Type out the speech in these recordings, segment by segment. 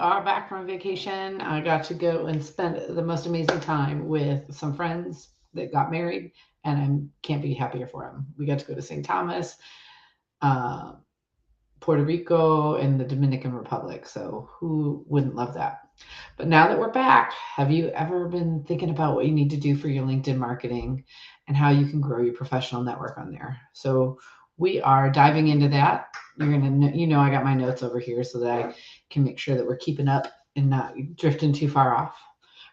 are back from vacation. I got to go and spend the most amazing time with some friends that got married, and I can't be happier for them. We got to go to St. Thomas, uh, Puerto Rico, and the Dominican Republic. So who wouldn't love that? But now that we're back, have you ever been thinking about what you need to do for your LinkedIn marketing and how you can grow your professional network on there? So we are diving into that. You're gonna, I got my notes over here so that I can make sure that we're keeping up and not drifting too far off.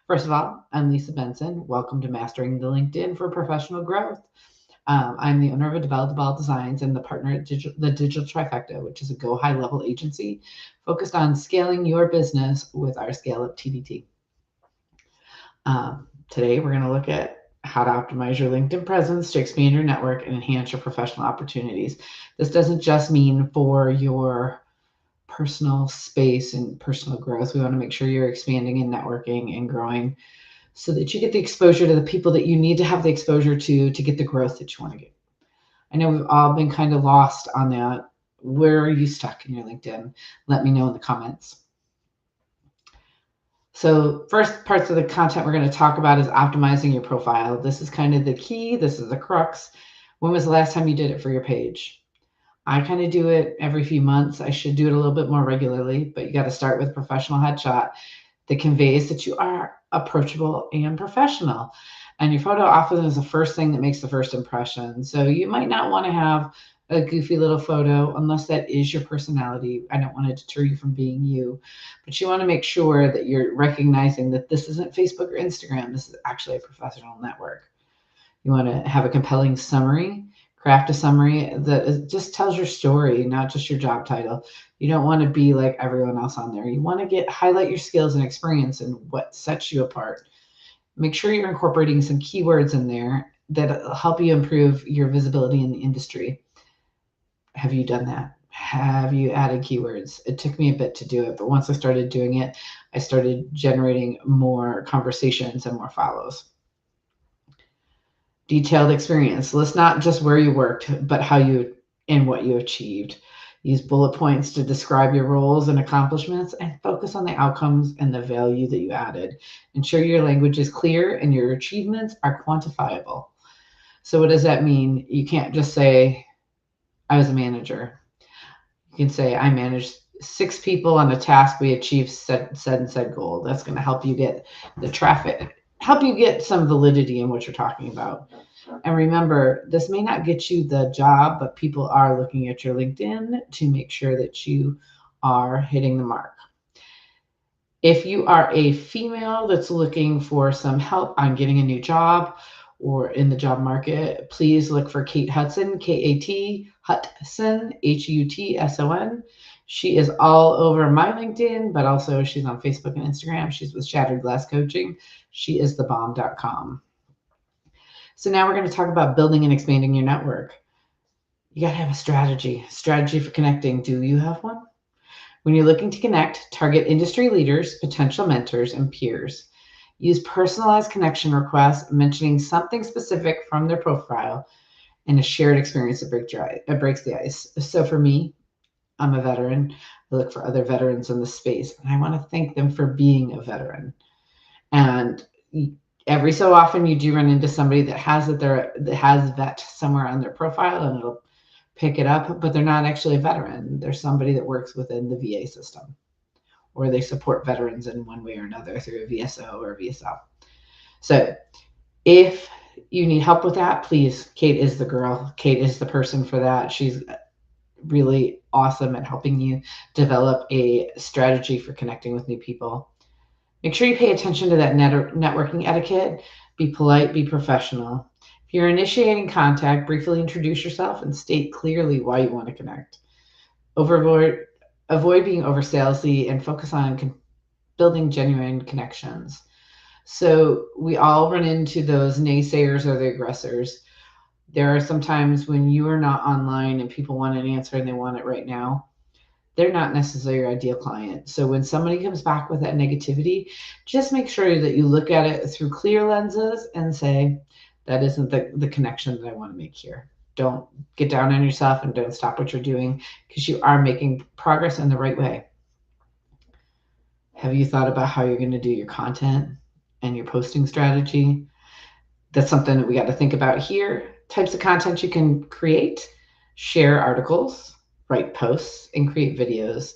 First of all, I'm Lisa Benson. Welcome to Mastering the LinkedIn for Professional Growth. I'm the owner of Developable Designs and the partner at the Digital Trifecta, which is a go high level agency focused on scaling your business with our Scale Up TDT. Today, we're going to look at how to optimize your LinkedIn presence to expand your network and enhance your professional opportunities. This doesn't just mean for your personal space and personal growth. We want to make sure you're expanding and networking and growing so that you get the exposure to the people that you need to have the exposure to get the growth that you want to get. I know we've all been kind of lost on that. Where are you stuck in your LinkedIn? Let me know in the comments. So first parts of the content we're going to talk about is optimizing your profile. This is kind of the key. This is the crux. When was the last time you did it for your page? I kind of do it every few months. I should do it a little bit more regularly, but you got to start with a professional headshot that conveys that you are approachable and professional. And your photo often is the first thing that makes the first impression. So you might not want to have a goofy little photo unless that is your personality. I don't want to deter you from being you, but you want to make sure that you're recognizing that this isn't Facebook or Instagram. This is actually a professional network. You want to have a compelling summary, craft a summary that just tells your story, not just your job title. You don't want to be like everyone else on there. You want to highlight your skills and experience and what sets you apart. Make sure you're incorporating some keywords in there that help you improve your visibility in the industry. Have you done that? Have you added keywords? It took me a bit to do it, but once I started doing it, I started generating more conversations and more follows. Detailed experience. List not just where you worked, but how you and what you achieved. Use bullet points to describe your roles and accomplishments and focus on the outcomes and the value that you added. Ensure your language is clear and your achievements are quantifiable. So what does that mean? You can't just say, I was a manager. You can say, I managed 6 people on a task. We achieved said and said goal. That's going to help you get the traffic, help you get some validity in what you're talking about. And remember, this may not get you the job, but people are looking at your LinkedIn to make sure that you are hitting the mark. If you are a female that's looking for some help on getting a new job or in the job market, please look for Kate Hudson, K-A-T, Hudson, H-U-T-S-O-N. She is all over my LinkedIn, but also she's on Facebook and Instagram. She's with Shattered Glass Coaching. She is thebomb.com. So now we're going to talk about building and expanding your network. You got to have a strategy for connecting. Do you have one? When you're looking to connect, target industry leaders, potential mentors, and peers. Use personalized connection requests, mentioning something specific from their profile and a shared experience that breaks the ice. So for me, I'm a veteran. I look for other veterans in the space, and I want to thank them for being a veteran. And every so often you do run into somebody that has vet somewhere on their profile, and it'll pick it up, but they're not actually a veteran. They're somebody that works within the VA system, or they support veterans in one way or another through a VSO or a VSL. So if you need help with that, please, Kate is the girl. Kate is the person for that. She's really awesome at helping you develop a strategy for connecting with new people. Make sure you pay attention to that networking etiquette. Be polite, be professional. If you're initiating contact, briefly introduce yourself and state clearly why you want to connect. Avoid being over salesy and focus on building genuine connections. So we all run into those naysayers or the aggressors. There are some times when you are not online and people want an answer and they want it right now. They're not necessarily your ideal client. So when somebody comes back with that negativity, just make sure that you look at it through clear lenses and say, that isn't the connection that I want to make here. Don't get down on yourself and don't stop what you're doing, because you are making progress in the right way. Have you thought about how you're going to do your content and your posting strategy? That's something that we got to think about here. Types of content you can create: share articles, write posts, and create videos.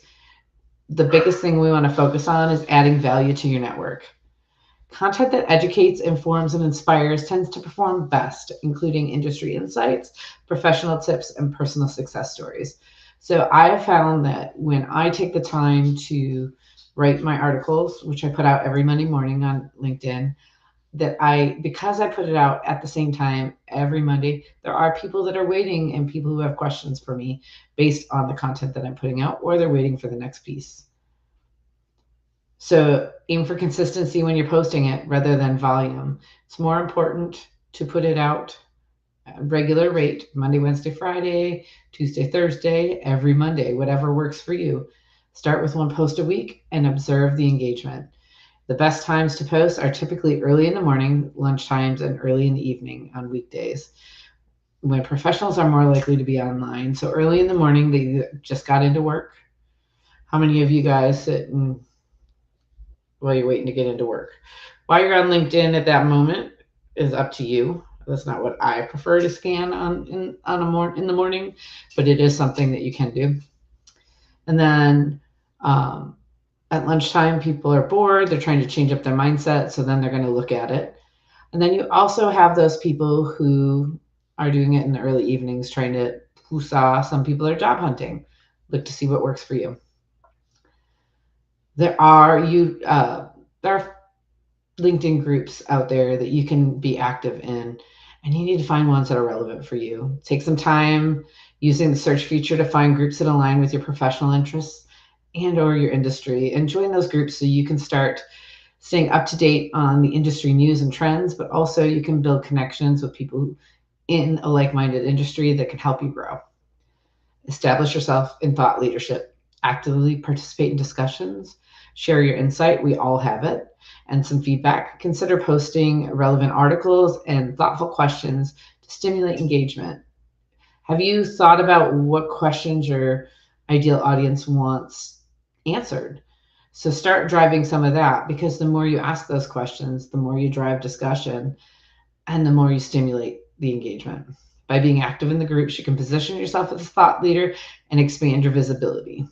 The biggest thing we want to focus on is adding value to your network. Content that educates, informs, and inspires tends to perform best, including industry insights, professional tips, and personal success stories. So I have found that when I take the time to write my articles, which I put out every Monday morning on LinkedIn, because I put it out at the same time every Monday, there are people that are waiting and people who have questions for me based on the content that I'm putting out, or they're waiting for the next piece. So aim for consistency when you're posting it rather than volume. It's more important to put it out at regular rate, Monday, Wednesday, Friday, Tuesday, Thursday, every Monday, whatever works for you. Start with one post a week and observe the engagement. The best times to post are typically early in the morning, lunch times, and early in the evening on weekdays, when professionals are more likely to be online. So early in the morning, they just got into work. How many of you guys sit and while you're waiting to get into work? While you're on LinkedIn at that moment is up to you. That's not what I prefer to scan in the morning, but it is something that you can do. And then at lunchtime, people are bored. They're trying to change up their mindset, so then they're going to look at it. And then you also have those people who are doing it in the early evenings, trying to woosah. Some people are job hunting. Look to see what works for you. There are LinkedIn groups out there that you can be active in, and you need to find ones that are relevant for you. Take some time using the search feature to find groups that align with your professional interests and or your industry, and join those groups so you can start staying up to date on the industry news and trends, but also you can build connections with people in a like-minded industry that can help you grow. Establish yourself in thought leadership. Actively participate in discussions. Share your insight. We all have it. And some feedback. Consider posting relevant articles and thoughtful questions to stimulate engagement. Have you thought about what questions your ideal audience wants answered? So start driving some of that, because the more you ask those questions, the more you drive discussion and the more you stimulate the engagement. By being active in the groups, you can position yourself as a thought leader and expand your visibility.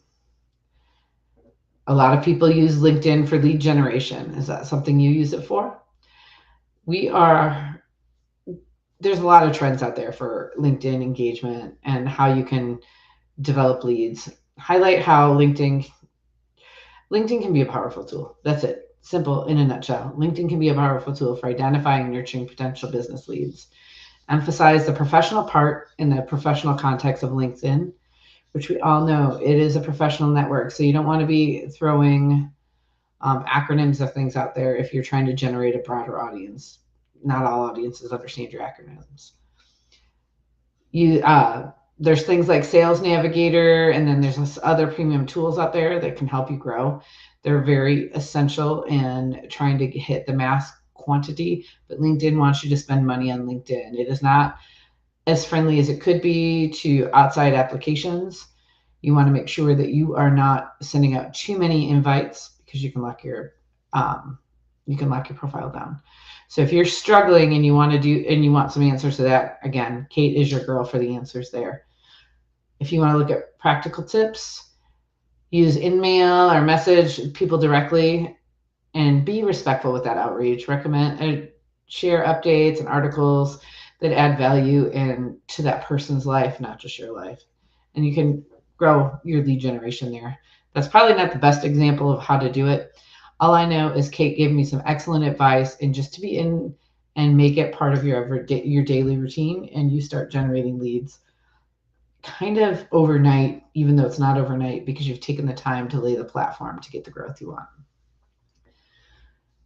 A lot of people use LinkedIn for lead generation. Is that something you use it for? There's a lot of trends out there for LinkedIn engagement and how you can develop leads. Highlight how LinkedIn can be a powerful tool. That's it. Simple in a nutshell. LinkedIn can be a powerful tool for identifying and nurturing potential business leads. Emphasize the professional part in the professional context of LinkedIn, which we all know it is a professional network. So you don't want to be throwing acronyms of things out there if you're trying to generate a broader audience. Not all audiences understand your acronyms. There's things like Sales Navigator, and then there's other premium tools out there that can help you grow. They're very essential in trying to hit the mass quantity, but LinkedIn wants you to spend money on LinkedIn. It is not as friendly as it could be to outside applications. You want to make sure that you are not sending out too many invites, because you can lock your profile down. So if you're struggling and you want some answers to that, again, Kate is your girl for the answers there. If you want to look at practical tips, use InMail or message people directly and be respectful with that outreach. Share updates and articles that add value to that person's life, not just your life. And you can grow your lead generation there. That's probably not the best example of how to do it. All I know is Kate gave me some excellent advice, and just to be in and make it part of your daily routine, and you start generating leads kind of overnight, even though it's not overnight, because you've taken the time to lay the platform to get the growth you want.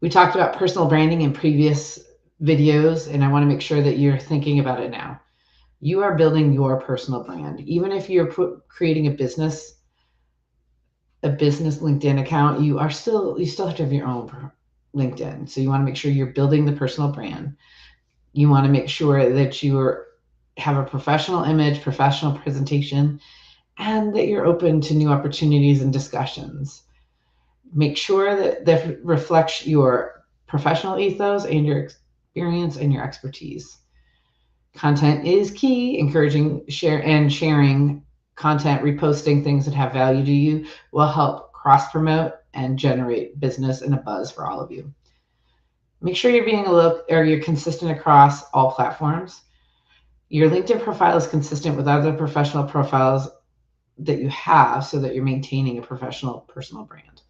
We talked about personal branding in previous videos, and I want to make sure that you're thinking about it now. You are building your personal brand. Even if you're creating a business LinkedIn account, you still have to have your own LinkedIn. So you want to make sure you're building the personal brand. You want to make sure that you have a professional image, professional presentation, and that you're open to new opportunities and discussions. Make sure that reflects your professional ethos and your experience and your expertise. Content is key. Encouraging sharing content, reposting things that have value to you will help cross promote and generate business and a buzz for all of you. Make sure you're consistent across all platforms. Your LinkedIn profile is consistent with other professional profiles that you have so that you're maintaining a professional personal brand.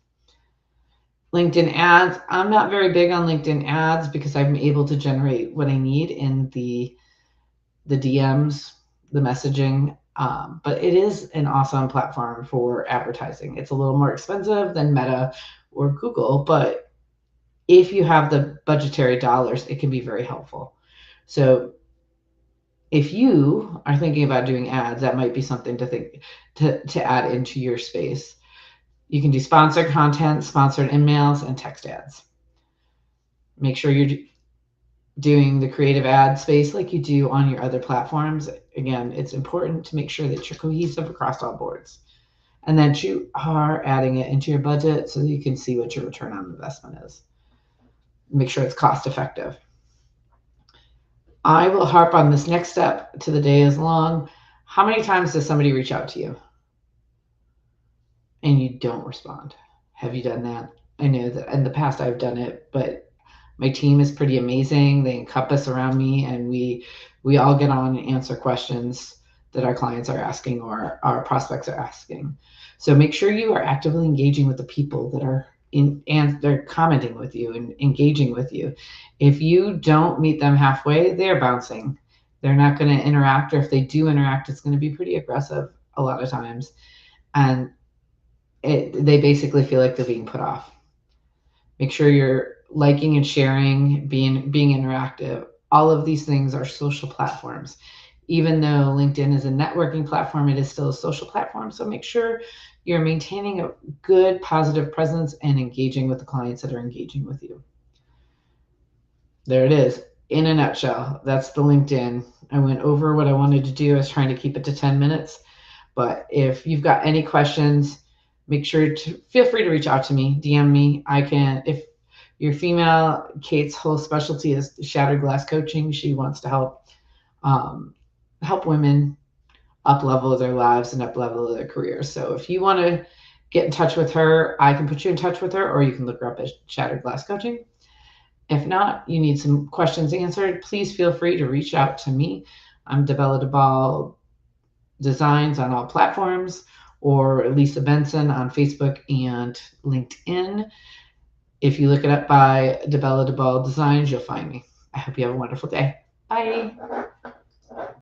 LinkedIn ads. I'm not very big on LinkedIn ads because I'm able to generate what I need in the DMs, the messaging. But it is an awesome platform for advertising. It's a little more expensive than Meta or Google, but if you have the budgetary dollars, it can be very helpful. So if you are thinking about doing ads, that might be something to add into your space. You can do sponsored content, sponsored emails, and text ads. Make sure you're doing the creative ad space like you do on your other platforms. Again, it's important to make sure that you're cohesive across all boards and that you are adding it into your budget so that you can see what your return on investment is. Make sure it's cost effective. I will harp on this next step to the day is long. How many times does somebody reach out to you and you don't respond? Have you done that? I know that in the past I've done it, but my team is pretty amazing. They encompass around me, and we all get on and answer questions that our clients are asking or our prospects are asking. So make sure you are actively engaging with the people that are in, and they're commenting with you and engaging with you. If you don't meet them halfway, they're bouncing. They're not going to interact, or if they do interact, it's going to be pretty aggressive a lot of times. And they basically feel like they're being put off. Make sure you're liking and sharing, being interactive. All of these things are social platforms. Even though LinkedIn is a networking platform, it is still a social platform. So make sure you're maintaining a good, positive presence and engaging with the clients that are engaging with you. There it is. In a nutshell, that's the LinkedIn. I went over what I wanted to do. I was trying to keep it to 10 minutes. But if you've got any questions, make sure to feel free to reach out to me, DM me. If you're female, Kate's whole specialty is shattered glass coaching. She wants to help women up level their lives and up level their careers. So if you want to get in touch with her, I can put you in touch with her, or you can look her up at Shattered Glass Coaching. If not, you need some questions answered, please feel free to reach out to me. I'm Debella DeBall Designs on all platforms, or Lisa Benson on Facebook and LinkedIn. If you look it up by Debella DeBall Designs, you'll find me. I hope you have a wonderful day. Bye.